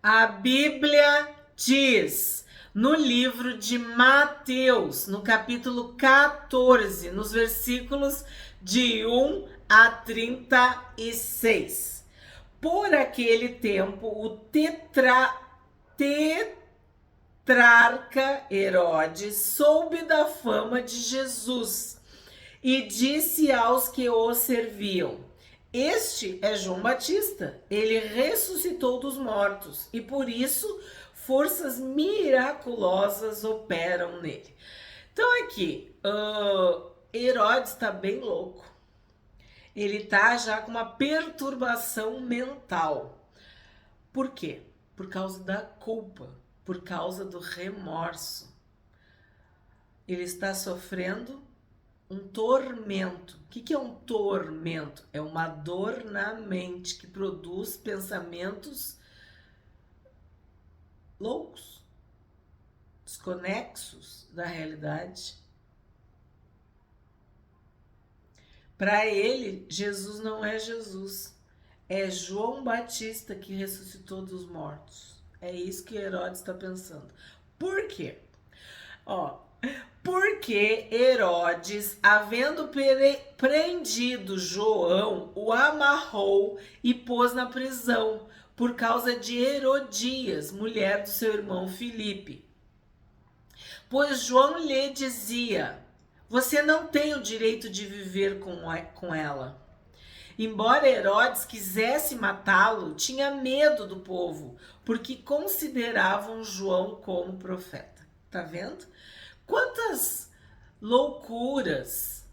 A Bíblia diz no livro de Mateus, no capítulo 14, nos versículos de 1 a 36. Por aquele tempo, o tetrarca Herodes soube da fama de Jesus e disse aos que o serviam: Este é João Batista, ele ressuscitou dos mortos e por isso forças miraculosas operam nele. Então aqui, Herodes está bem louco. Ele está já com uma perturbação mental. Por quê? Por causa da culpa, por causa do remorso. Ele está sofrendo um tormento. O que é um tormento? É uma dor na mente que produz pensamentos loucos, desconexos da realidade. Para ele, Jesus não é Jesus. É João Batista que ressuscitou dos mortos. É isso que Herodes está pensando. Por quê? Porque Herodes, havendo prendido João, o amarrou e pôs na prisão por causa de Herodias, mulher do seu irmão Filipe. Pois João lhe dizia: Você não tem o direito de viver com ela. Embora Herodes quisesse matá-lo, tinha medo do povo, porque consideravam João como profeta. Tá vendo? Quantas loucuras,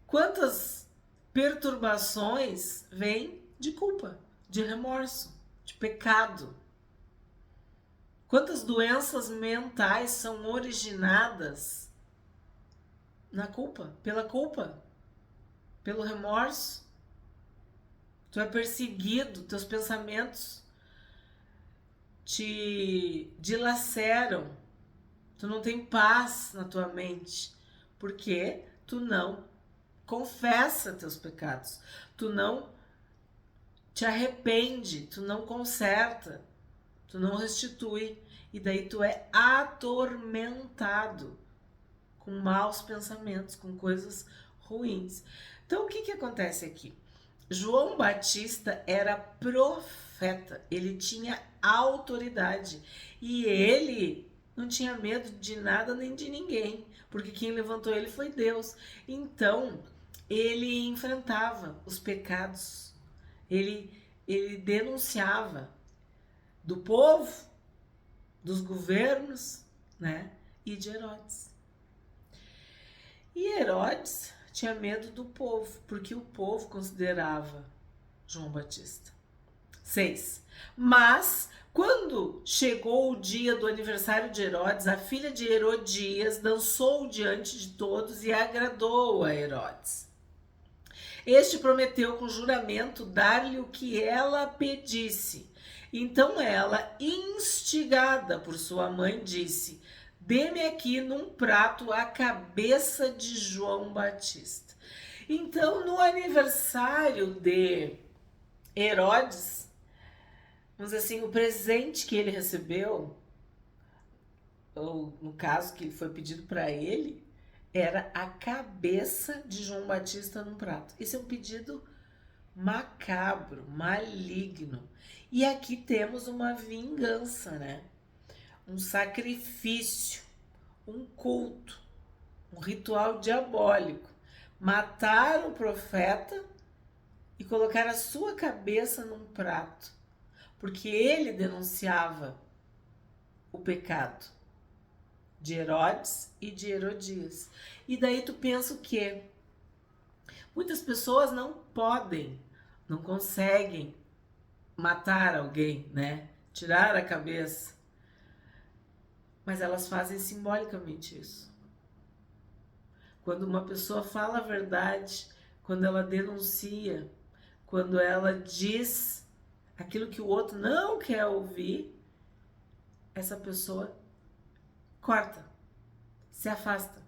quantas perturbações vêm de culpa, de remorso, de pecado. Quantas doenças mentais são originadas na culpa, pelo remorso. Tu é perseguido, teus pensamentos te dilaceram. Tu não tem paz na tua mente, porque tu não confessa teus pecados, tu não te arrepende, tu não conserta, tu não restitui, e daí tu é atormentado com maus pensamentos, com coisas ruins. Então o que acontece aqui? João Batista era profeta, ele tinha autoridade e ele não tinha medo de nada nem de ninguém, porque quem levantou ele foi Deus. Então ele enfrentava os pecados, ele denunciava do povo, dos governos, né, e de Herodes. E Herodes tinha medo do povo, porque o povo considerava João Batista. 6. Mas, quando chegou o dia do aniversário de Herodes, a filha de Herodias dançou diante de todos e agradou a Herodes. Este prometeu com juramento dar-lhe o que ela pedisse. Então ela, instigada por sua mãe, disse: Dê-me aqui num prato a cabeça de João Batista. Então, no aniversário de Herodes, vamos dizer assim, o presente que ele recebeu, ou no caso que foi pedido para ele, era a cabeça de João Batista num prato. Esse é um pedido macabro, maligno. E aqui temos uma vingança, né? Um sacrifício, um culto, um ritual diabólico. Matar o profeta e colocar a sua cabeça num prato, porque ele denunciava o pecado de Herodes e de Herodias. E daí tu pensa o quê? Muitas pessoas não podem, não conseguem matar alguém, né? Tirar a cabeça. Mas elas fazem simbolicamente isso. Quando uma pessoa fala a verdade, quando ela denuncia, quando ela diz aquilo que o outro não quer ouvir, essa pessoa corta, se afasta,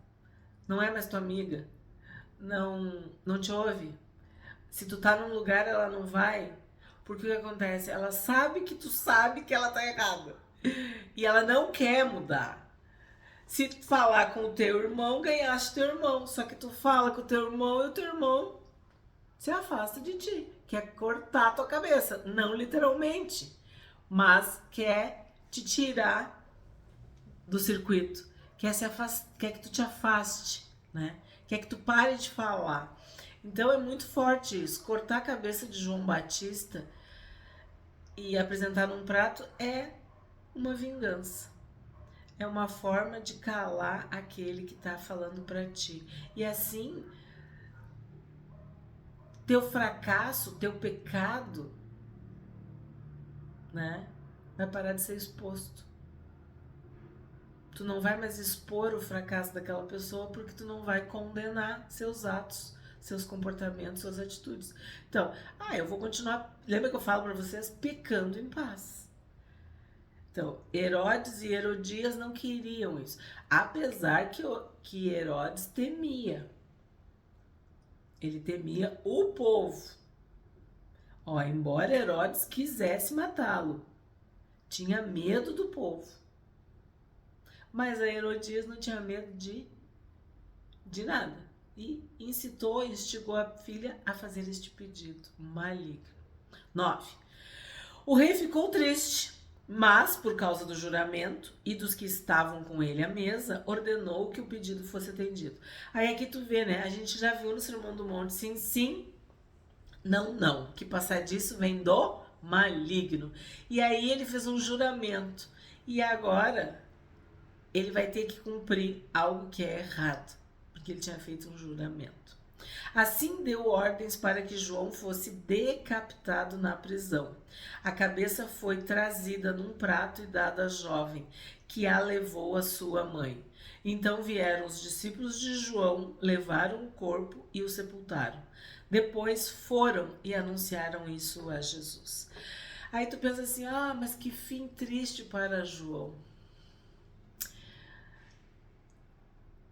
não é mais tua amiga, não te ouve. Se tu tá num lugar, ela não vai, Porque o que acontece? Ela sabe que tu sabe que ela tá errada. E ela não quer mudar. Se tu falar com o teu irmão, ganhaste teu irmão. Só que tu fala com o teu irmão e o teu irmão se afasta de ti. Quer cortar a tua cabeça. Não literalmente. Mas quer te tirar do circuito. Quer que tu te afaste, né? Quer que tu pare de falar. Então é muito forte isso. Cortar a cabeça de João Batista e apresentar num prato é uma vingança. É uma forma de calar aquele que tá falando pra ti. E assim, teu fracasso, teu pecado, né, vai parar de ser exposto. Tu não vai mais expor o fracasso daquela pessoa porque tu não vai condenar seus atos, seus comportamentos, suas atitudes. Então, eu vou continuar, lembra que eu falo pra vocês? Pecando em paz. Então, Herodes e Herodias não queriam isso. Apesar que Herodes temia. Ele temia o povo. Embora Herodes quisesse matá-lo, tinha medo do povo. Mas a Herodias não tinha medo de nada. E incitou e instigou a filha a fazer este pedido maligno. 9. O rei ficou triste, mas, por causa do juramento e dos que estavam com ele à mesa, ordenou que o pedido fosse atendido. Aí aqui tu vê, né? A gente já viu no Sermão do Monte, sim, sim, não, não. Que passar disso vem do maligno. E aí ele fez um juramento. E agora ele vai ter que cumprir algo que é errado, porque ele tinha feito um juramento. Assim deu ordens para que João fosse decapitado na prisão. A cabeça foi trazida num prato e dada à jovem, que a levou à sua mãe. Então vieram os discípulos de João, levaram o corpo e o sepultaram. Depois foram e anunciaram isso a Jesus. Aí tu pensa assim, mas que fim triste para João.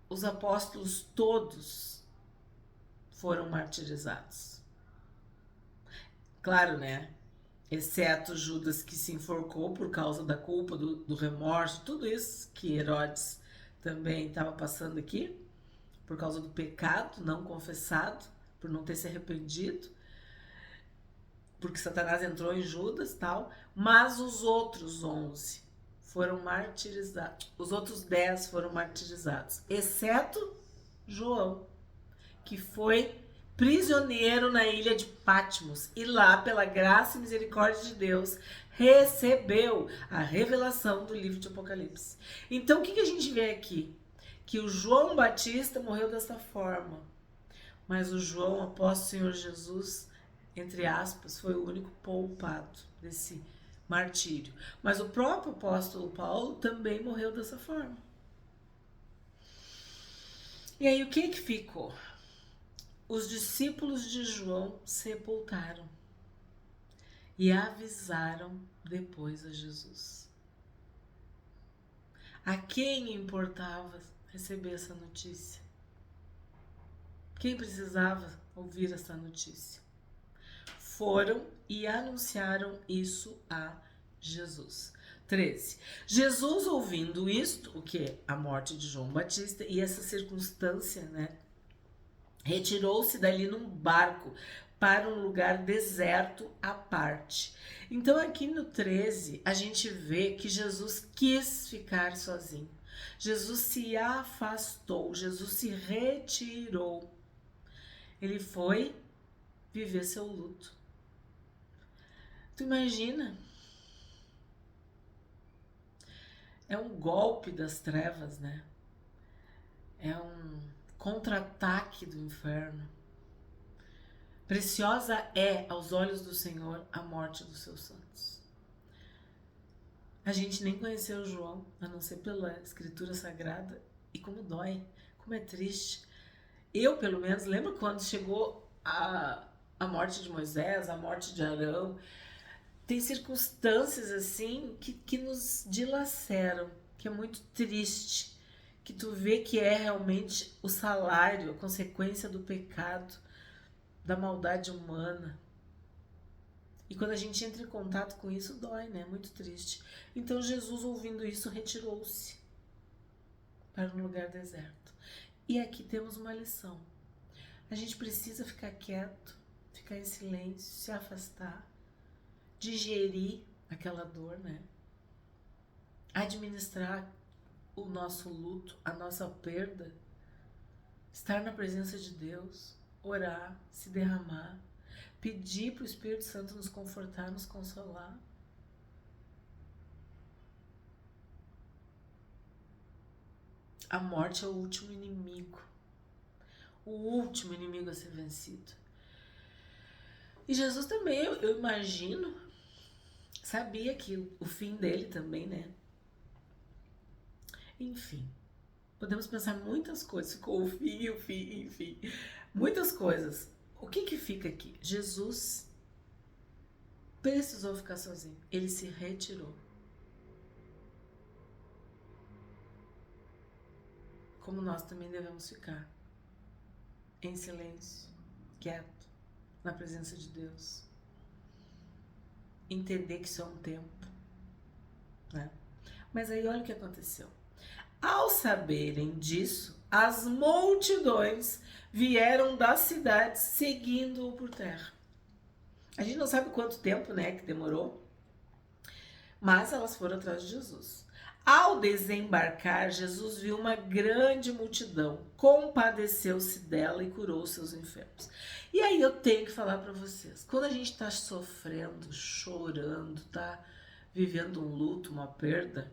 Os apóstolos todos foram martirizados. Claro, né? Exceto Judas, que se enforcou por causa da culpa, do remorso, tudo isso que Herodes também estava passando aqui, por causa do pecado não confessado, por não ter se arrependido, porque Satanás entrou em Judas e tal, mas os outros 11 foram martirizados, os outros 10 foram martirizados, exceto João, que foi prisioneiro na ilha de Patmos e lá, pela graça e misericórdia de Deus, recebeu a revelação do livro de Apocalipse. Então, o que a gente vê aqui? Que o João Batista morreu dessa forma, mas o João, após o Senhor Jesus, entre aspas, foi o único poupado desse martírio. Mas o próprio apóstolo Paulo também morreu dessa forma. E aí, o que ficou? Os discípulos de João sepultaram e avisaram depois a Jesus. A quem importava receber essa notícia? Quem precisava ouvir essa notícia? Foram e anunciaram isso a Jesus. 13. Jesus, ouvindo isto, o que? A morte de João Batista e essa circunstância, né? Retirou-se dali num barco para um lugar deserto à parte. Então aqui no 13 a gente vê que Jesus quis ficar sozinho. Jesus se afastou, Jesus se retirou. Ele foi viver seu luto. Tu imagina? É um golpe das trevas, né? É um contra-ataque do inferno. Preciosa é aos olhos do Senhor a morte dos seus santos. A gente nem conheceu João, a não ser pela escritura sagrada. E como dói, como é triste. Eu, pelo menos, lembro quando chegou a morte de Moisés, a morte de Arão. Tem circunstâncias assim que nos dilaceram, que é muito triste. Que tu vê que é realmente o salário, a consequência do pecado, da maldade humana. E quando a gente entra em contato com isso, dói, né? É muito triste. Então Jesus, ouvindo isso, retirou-se para um lugar deserto. E aqui temos uma lição. A gente precisa ficar quieto, ficar em silêncio, se afastar, digerir aquela dor, né? Administrar o nosso luto, a nossa perda, estar na presença de Deus, orar, se derramar, pedir para o Espírito Santo nos confortar, nos consolar. A morte é o último inimigo a ser vencido. E Jesus também, eu imagino, sabia que o fim dele também, né? Enfim, podemos pensar muitas coisas, ficou o fim, enfim, muitas coisas. O que fica aqui? Jesus precisou ficar sozinho, ele se retirou. Como nós também devemos ficar em silêncio, quieto, na presença de Deus. Entender que isso é um tempo, né? Mas aí olha o que aconteceu. Ao saberem disso, as multidões vieram das cidades seguindo-o por terra. A gente não sabe quanto tempo, né, que demorou, mas elas foram atrás de Jesus. Ao desembarcar, Jesus viu uma grande multidão, compadeceu-se dela e curou seus enfermos. E aí eu tenho que falar para vocês, quando a gente está sofrendo, chorando, tá vivendo um luto, uma perda,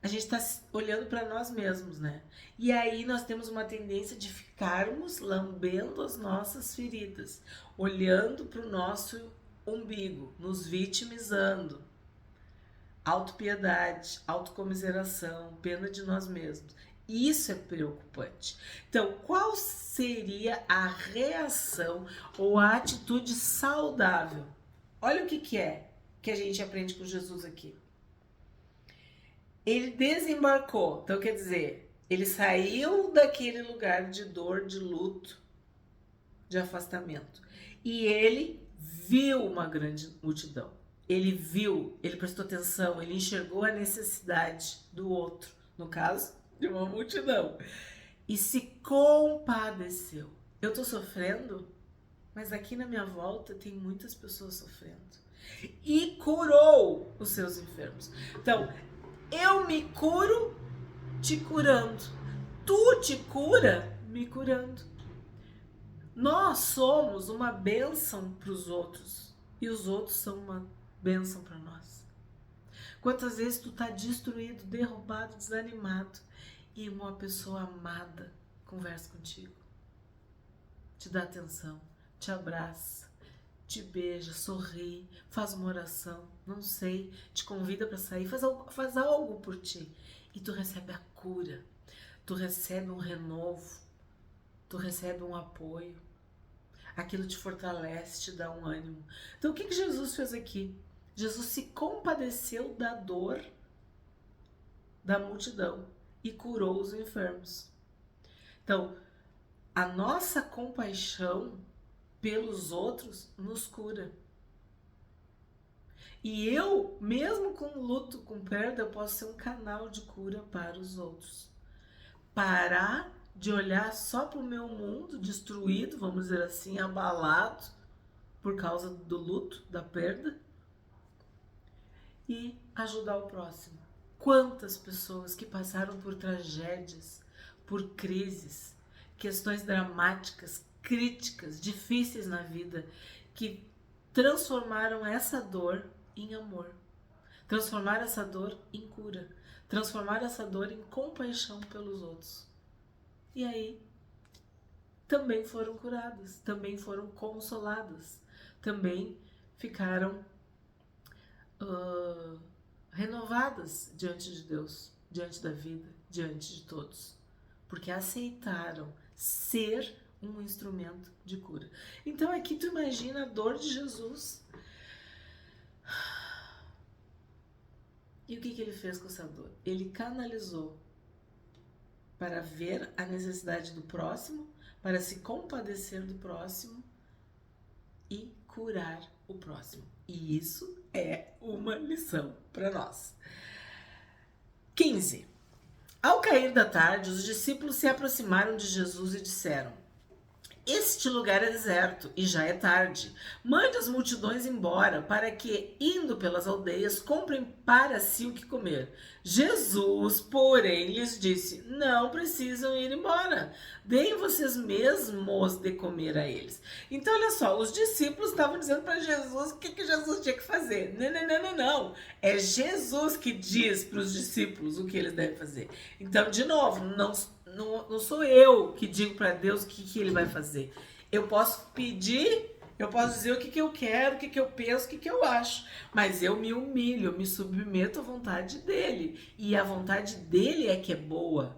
a gente está olhando para nós mesmos, né? E aí nós temos uma tendência de ficarmos lambendo as nossas feridas, olhando para o nosso umbigo, nos vitimizando. Autopiedade, autocomiseração, pena de nós mesmos. Isso é preocupante. Então, qual seria a reação ou a atitude saudável? Olha o que é que a gente aprende com Jesus aqui. Ele desembarcou, então quer dizer, ele saiu daquele lugar de dor, de luto, de afastamento. E ele viu uma grande multidão. Ele viu, ele prestou atenção, ele enxergou a necessidade do outro, no caso, de uma multidão, e se compadeceu. Eu tô sofrendo, mas aqui na minha volta tem muitas pessoas sofrendo. E curou os seus enfermos. Então, eu me curo te curando. Tu te cura me curando. Nós somos uma bênção para os outros e os outros são uma bênção para nós. Quantas vezes tu tá destruído, derrubado, desanimado e uma pessoa amada conversa contigo, te dá atenção, te abraça, te beija, sorri, faz uma oração, não sei, te convida para sair, faz algo por ti e tu recebe a cura, tu recebe um renovo, tu recebe um apoio, aquilo te fortalece, te dá um ânimo. Então o que Jesus fez aqui? Jesus se compadeceu da dor da multidão e curou os enfermos. Então, a nossa compaixão pelos outros nos cura. E eu, mesmo com luto, com perda, eu posso ser um canal de cura para os outros. Parar de olhar só para o meu mundo destruído, vamos dizer assim, abalado por causa do luto, da perda, e ajudar o próximo. Quantas pessoas que passaram por tragédias, por crises, questões dramáticas, críticas, difíceis na vida, que transformaram essa dor em amor, transformaram essa dor em cura, transformaram essa dor em compaixão pelos outros. E aí, também foram curadas, também foram consoladas, também ficaram renovadas diante de Deus, diante da vida, diante de todos, porque aceitaram ser um instrumento de cura. Então aqui tu imagina a dor de Jesus. E o que ele fez com essa dor? Ele canalizou para ver a necessidade do próximo, para se compadecer do próximo e curar o próximo. E isso é uma lição para nós. 15. Ao cair da tarde, os discípulos se aproximaram de Jesus e disseram: este lugar é deserto e já é tarde. Mande as multidões embora, para que, indo pelas aldeias, comprem para si o que comer. Jesus, porém, lhes disse: não precisam ir embora. Deem vocês mesmos de comer a eles. Então, olha só, os discípulos estavam dizendo para Jesus o que Jesus tinha que fazer. Não. É Jesus que diz para os discípulos o que eles devem fazer. Então, de novo, não sou eu que digo para Deus o que ele vai fazer. Eu posso pedir, eu posso dizer o que eu quero, o que eu penso, o que eu acho. Mas eu me humilho, eu me submeto à vontade dele. E a vontade dele é que é boa,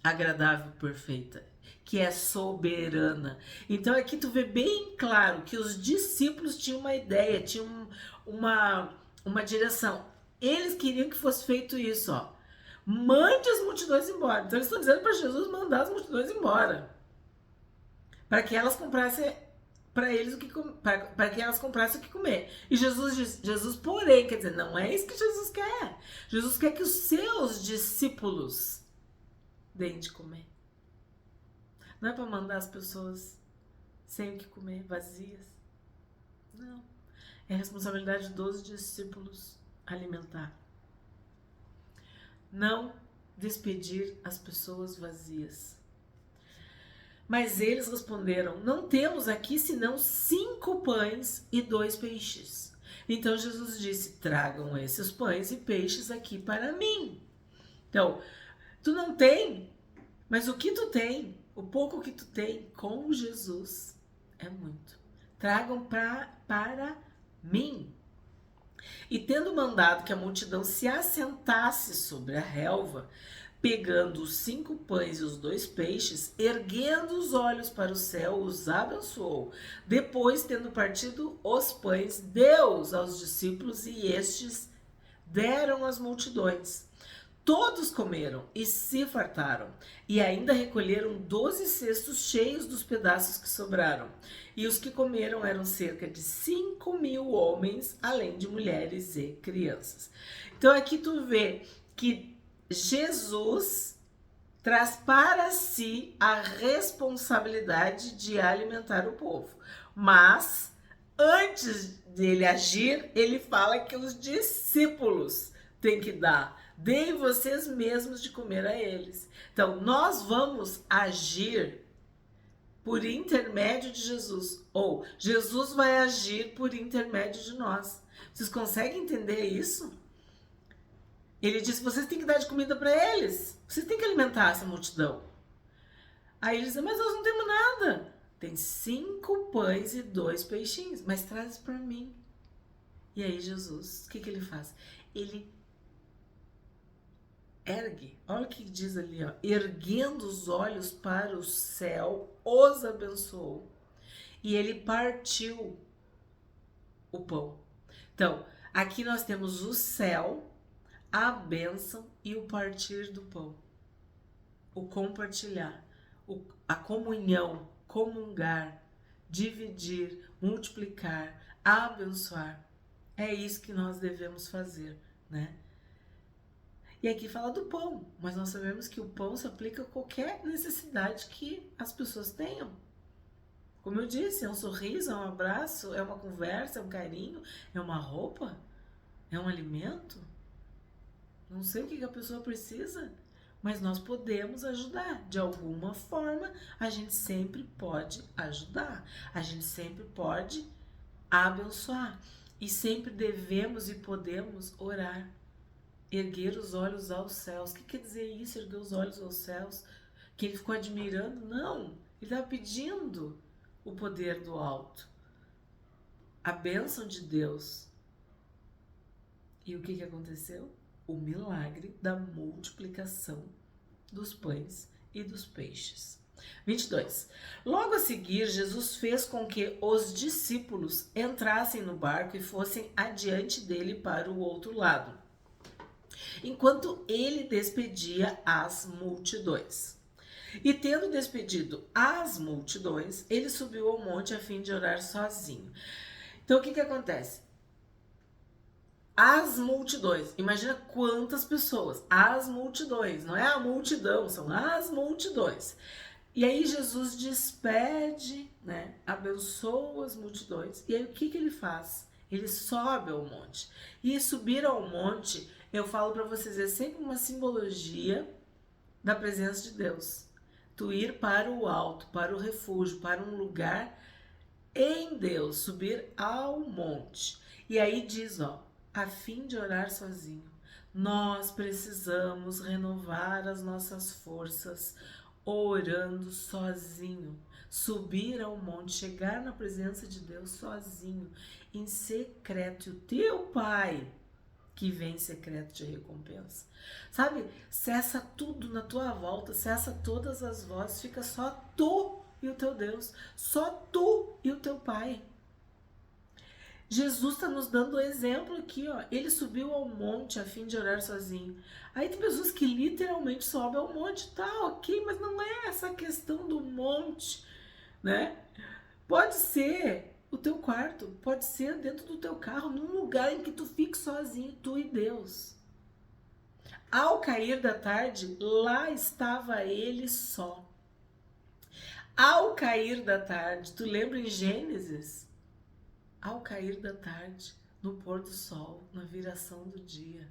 agradável, perfeita, que é soberana. Então aqui tu vê bem claro que os discípulos tinham uma ideia, tinham uma direção. Eles queriam que fosse feito isso, ó. Mande as multidões embora. Então eles estão dizendo para Jesus mandar as multidões embora, para que elas comprassem para eles o que para que elas comprassem o que comer. E Jesus diz, porém, quer dizer, não é isso que Jesus quer. Jesus quer que os seus discípulos deem de comer. Não é para mandar as pessoas sem o que comer, vazias. Não. É responsabilidade dos discípulos alimentar. Não despedir as pessoas vazias. Mas eles responderam: não temos aqui senão 5 pães e 2 peixes. Então Jesus disse: tragam esses pães e peixes aqui para mim. Então, tu não tem, mas o que tu tem, o pouco que tu tem com Jesus é muito. Tragam para mim. E tendo mandado que a multidão se assentasse sobre a relva, pegando os 5 pães e os 2 peixes, erguendo os olhos para o céu, os abençoou. Depois, tendo partido os pães, deu-os aos discípulos e estes deram às multidões. Todos comeram e se fartaram, e ainda recolheram 12 cestos cheios dos pedaços que sobraram. E os que comeram eram cerca de 5.000 homens, além de mulheres e crianças. Então aqui tu vê que Jesus traz para si a responsabilidade de alimentar o povo. Mas, antes dele agir, ele fala que os discípulos têm que dar. Deem vocês mesmos de comer a eles. Então, nós vamos agir por intermédio de Jesus. Ou Jesus vai agir por intermédio de nós. Vocês conseguem entender isso? Ele disse: vocês têm que dar de comida para eles. Vocês têm que alimentar essa multidão. Aí eles dizem: mas nós não temos nada. Tem 5 pães e 2 peixinhos. Mas traz para mim. E aí Jesus, o que ele faz? Ele ergue, olha o que diz ali, ó, erguendo os olhos para o céu, os abençoou. E ele partiu o pão. Então, aqui nós temos o céu, a bênção e o partir do pão. O compartilhar, a comunhão, comungar, dividir, multiplicar, abençoar. É isso que nós devemos fazer, né? E aqui fala do pão, mas nós sabemos que o pão se aplica a qualquer necessidade que as pessoas tenham. Como eu disse, é um sorriso, é um abraço, é uma conversa, é um carinho, é uma roupa, é um alimento. Não sei o que a pessoa precisa, mas nós podemos ajudar. De alguma forma, a gente sempre pode ajudar. A gente sempre pode abençoar. E sempre devemos e podemos orar. Erguer os olhos aos céus. O que quer dizer isso, erguer os olhos aos céus? Que ele ficou admirando? Não, ele estava pedindo o poder do alto, a bênção de Deus. E o que aconteceu? O milagre da multiplicação dos pães e dos peixes. 22. Logo a seguir, Jesus fez com que os discípulos entrassem no barco e fossem adiante dele para o outro lado, enquanto ele despedia as multidões. E tendo despedido as multidões, ele subiu ao monte a fim de orar sozinho. Então, o que que acontece? As multidões, imagina quantas pessoas, as multidões, não é a multidão, são as multidões. E aí Jesus despede, né, abençoa as multidões, e aí o que que ele faz? Ele sobe ao monte. E subir ao monte, eu falo para vocês, é sempre uma simbologia da presença de Deus. Tu ir para o alto, para o refúgio, para um lugar em Deus, subir ao monte. E aí diz, ó, a fim de orar sozinho. Nós precisamos renovar as nossas forças orando sozinho. Subir ao monte, chegar na presença de Deus sozinho, em secreto. E o teu Pai, que vem em secreto, te recompensa. Sabe? Cessa tudo na tua volta, cessa todas as vozes, fica só tu e o teu Deus, só tu e o teu Pai. Jesus está nos dando o exemplo aqui, ó. Ele subiu ao monte a fim de orar sozinho. Aí tem pessoas que literalmente sobem ao monte, tá, ok, mas não é essa questão do monte, né? Pode ser o teu quarto, pode ser dentro do teu carro, num lugar em que tu fique sozinho, tu e Deus. Ao cair da tarde, lá estava ele só. Ao cair da tarde, tu lembra em Gênesis? Ao cair da tarde, no pôr do sol, na viração do dia,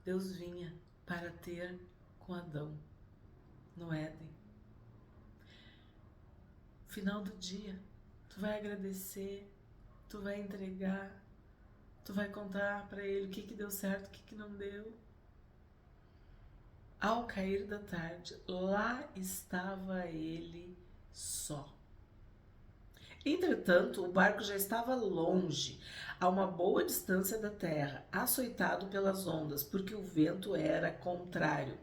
Deus vinha para ter com Adão no Éden. Final do dia, tu vai agradecer, tu vai entregar, tu vai contar para ele o que deu certo, o que não deu. Ao cair da tarde, lá estava ele só. Entretanto, o barco já estava longe, a uma boa distância da terra, açoitado pelas ondas, porque o vento era contrário.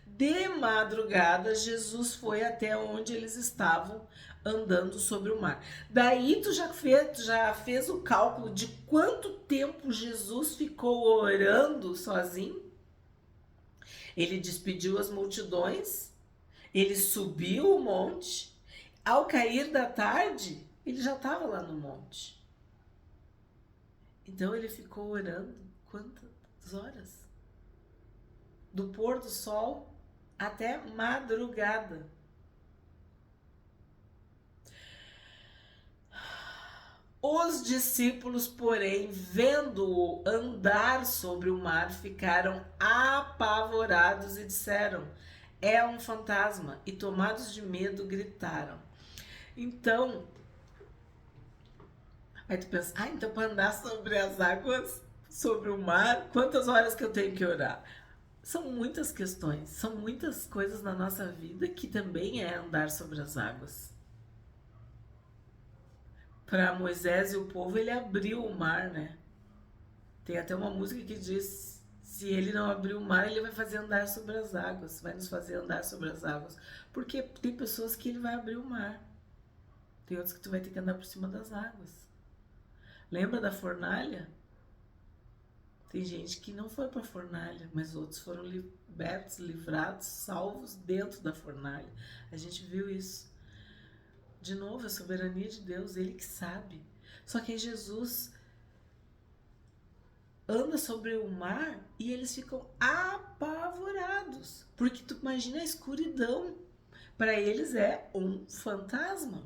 De madrugada, Jesus foi até onde eles estavam andando sobre o mar. Daí tu já fez o cálculo de quanto tempo Jesus ficou orando sozinho? Ele despediu as multidões, ele subiu o monte, ao cair da tarde, ele já estava lá no monte. Então ele ficou orando quantas horas? Do pôr do sol até madrugada. Os discípulos, porém, vendo-o andar sobre o mar, ficaram apavorados e disseram: é um fantasma. E tomados de medo, gritaram. Então, aí tu pensa, então para andar sobre as águas, sobre o mar, quantas horas que eu tenho que orar? São muitas questões, são muitas coisas na nossa vida que também é andar sobre as águas. Para Moisés e o povo, ele abriu o mar, né? Tem até uma música que diz: se ele não abrir o mar, ele vai fazer andar sobre as águas, vai nos fazer andar sobre as águas. Porque tem pessoas que ele vai abrir o mar, tem outros que tu vai ter que andar por cima das águas. Lembra da fornalha? Tem gente que não foi para a fornalha, mas outros foram libertos, livrados, salvos dentro da fornalha. A gente viu isso. De novo, a soberania de Deus, Ele que sabe. Só que aí Jesus anda sobre o mar e eles ficam apavorados. Porque tu imagina a escuridão. Para eles é um fantasma.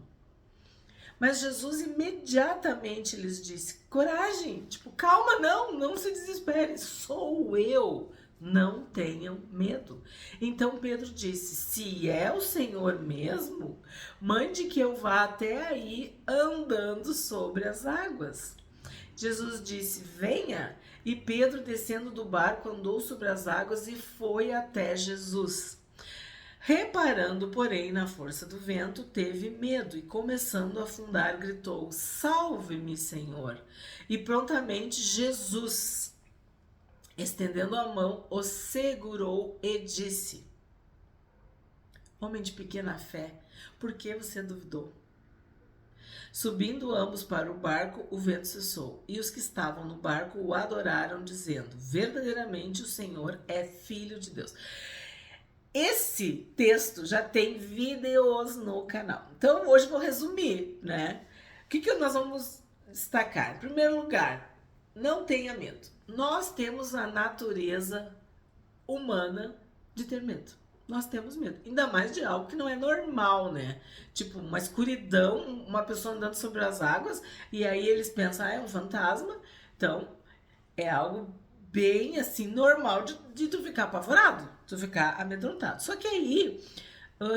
Mas Jesus imediatamente lhes disse: coragem, tipo, calma, não se desespere, sou eu. Não tenham medo. Então Pedro disse: se é o Senhor mesmo, mande que eu vá até aí andando sobre as águas. Jesus disse: venha. E Pedro, descendo do barco, andou sobre as águas e foi até Jesus. Reparando, porém, na força do vento, teve medo e, começando a afundar, gritou: salve-me, Senhor! E prontamente Jesus, estendendo a mão, o segurou e disse: homem de pequena fé, por que você duvidou? Subindo ambos para o barco, o vento cessou, e os que estavam no barco o adoraram, dizendo: verdadeiramente o Senhor é Filho de Deus. Esse texto já tem vídeos no canal, então hoje vou resumir, né? O que nós vamos destacar? Em primeiro lugar, não tenha medo. Nós temos a natureza humana de ter medo. Nós temos medo. Ainda mais de algo que não é normal, né? Tipo, uma escuridão, uma pessoa andando sobre as águas, e aí eles pensam, é um fantasma. Então, é algo bem assim, normal de tu ficar apavorado, tu ficar amedrontado. Só que aí,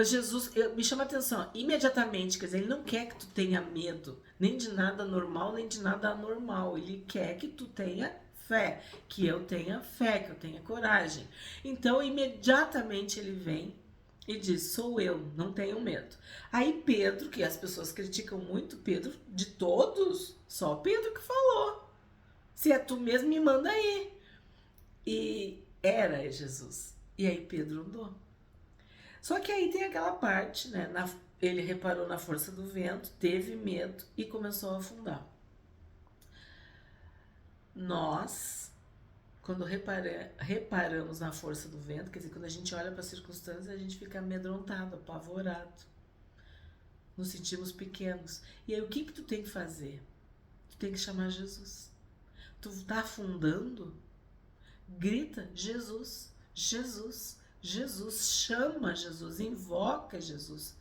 Jesus me chama a atenção imediatamente, quer dizer, ele não quer que tu tenha medo, nem de nada normal, nem de nada anormal. Ele quer que tu tenha fé, que eu tenha fé, que eu tenha coragem. Então, imediatamente ele vem e diz, sou eu, não tenho medo. Aí Pedro, que as pessoas criticam muito Pedro, de todos, só Pedro que falou. Se é tu mesmo, me manda aí. E era Jesus. E aí Pedro andou. Só que aí tem aquela parte, né? Ele reparou na força do vento, teve medo e começou a afundar. Nós, quando reparamos na força do vento, quer dizer, quando a gente olha para as circunstâncias, a gente fica amedrontado, apavorado. Nos sentimos pequenos. E aí o que tu tem que fazer? Tu tem que chamar Jesus. Tu tá afundando? Grita Jesus, Jesus, Jesus, chama Jesus, invoca Jesus,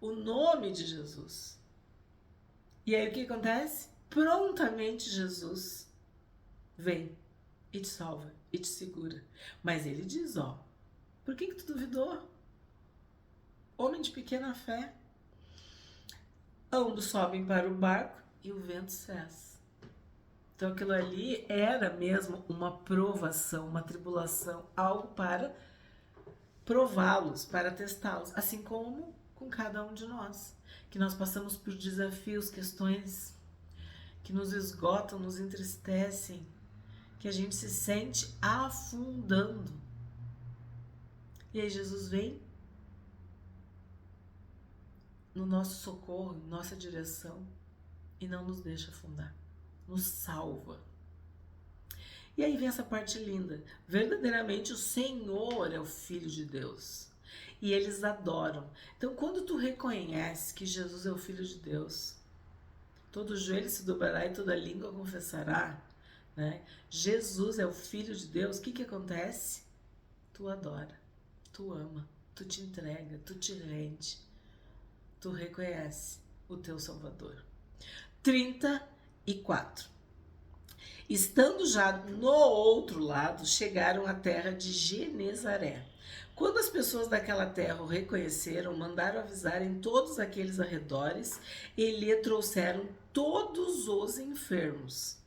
o nome de Jesus. E aí o que acontece? Prontamente Jesus vem e te salva e te segura. Mas ele diz, ó, por que tu duvidou? Homem de pequena fé. Ambos sobem para o barco e o vento cessa. Então aquilo ali era mesmo uma provação, uma tribulação, algo para prová-los, para testá-los, assim como com cada um de nós, que nós passamos por desafios, questões que nos esgotam, nos entristecem, que a gente se sente afundando. E aí Jesus vem no nosso socorro, em nossa direção e não nos deixa afundar, nos salva. E aí vem essa parte linda. Verdadeiramente o Senhor é o Filho de Deus. E eles adoram. Então, quando tu reconhece que Jesus é o Filho de Deus, todo joelho se dobrará e toda língua confessará, né? Jesus é o Filho de Deus. O que acontece? Tu adora, tu ama, tu te entrega, tu te rende, tu reconhece o teu Salvador. 34. Estando já no outro lado, chegaram à terra de Genezaré. Quando as pessoas daquela terra o reconheceram, mandaram avisar em todos aqueles arredores e lhe trouxeram todos os enfermos.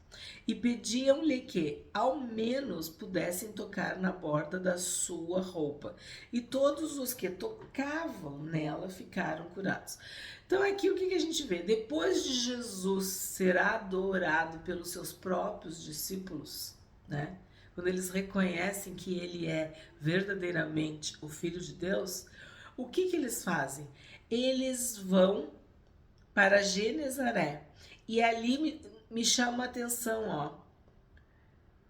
E pediam-lhe que, ao menos, pudessem tocar na borda da sua roupa. E todos os que tocavam nela ficaram curados. Então aqui o que a gente vê? Depois de Jesus ser adorado pelos seus próprios discípulos, né? Quando eles reconhecem que ele é verdadeiramente o Filho de Deus, o que eles fazem? Eles vão para Genezaré. E ali me chama a atenção, ó.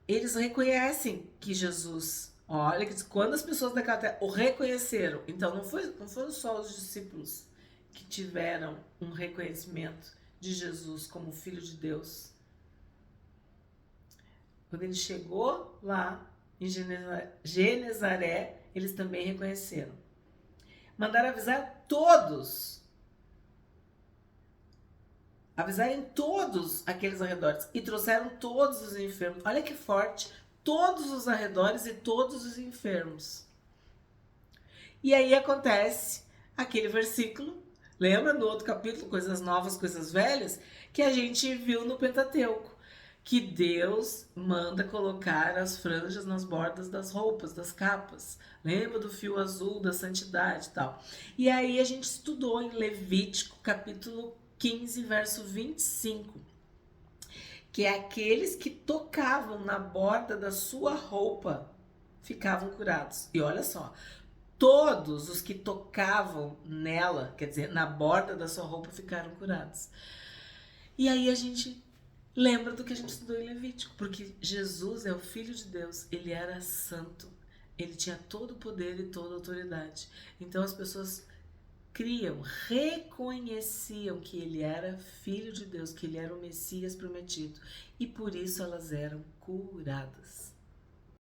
Eles reconhecem que Jesus, olha, quando as pessoas daquela terra o reconheceram, então não foram só os discípulos que tiveram um reconhecimento de Jesus como Filho de Deus. Quando ele chegou lá em Genezaré, eles também reconheceram. Mandaram avisar todos. Avisarem todos aqueles arredores. E trouxeram todos os enfermos. Olha que forte. Todos os arredores e todos os enfermos. E aí acontece aquele versículo. Lembra no outro capítulo, coisas novas, coisas velhas? Que a gente viu no Pentateuco. Que Deus manda colocar as franjas nas bordas das roupas, das capas. Lembra do fio azul da santidade e tal. E aí a gente estudou em Levítico, capítulo 15, verso 25. Que é aqueles que tocavam na borda da sua roupa ficavam curados. E olha só, todos os que tocavam nela, quer dizer, na borda da sua roupa, ficaram curados. E aí a gente lembra do que a gente estudou em Levítico, porque Jesus é o Filho de Deus, ele era santo, ele tinha todo o poder e toda a autoridade. Então as pessoas criam, reconheciam que ele era filho de Deus, que ele era o Messias prometido, e por isso elas eram curadas.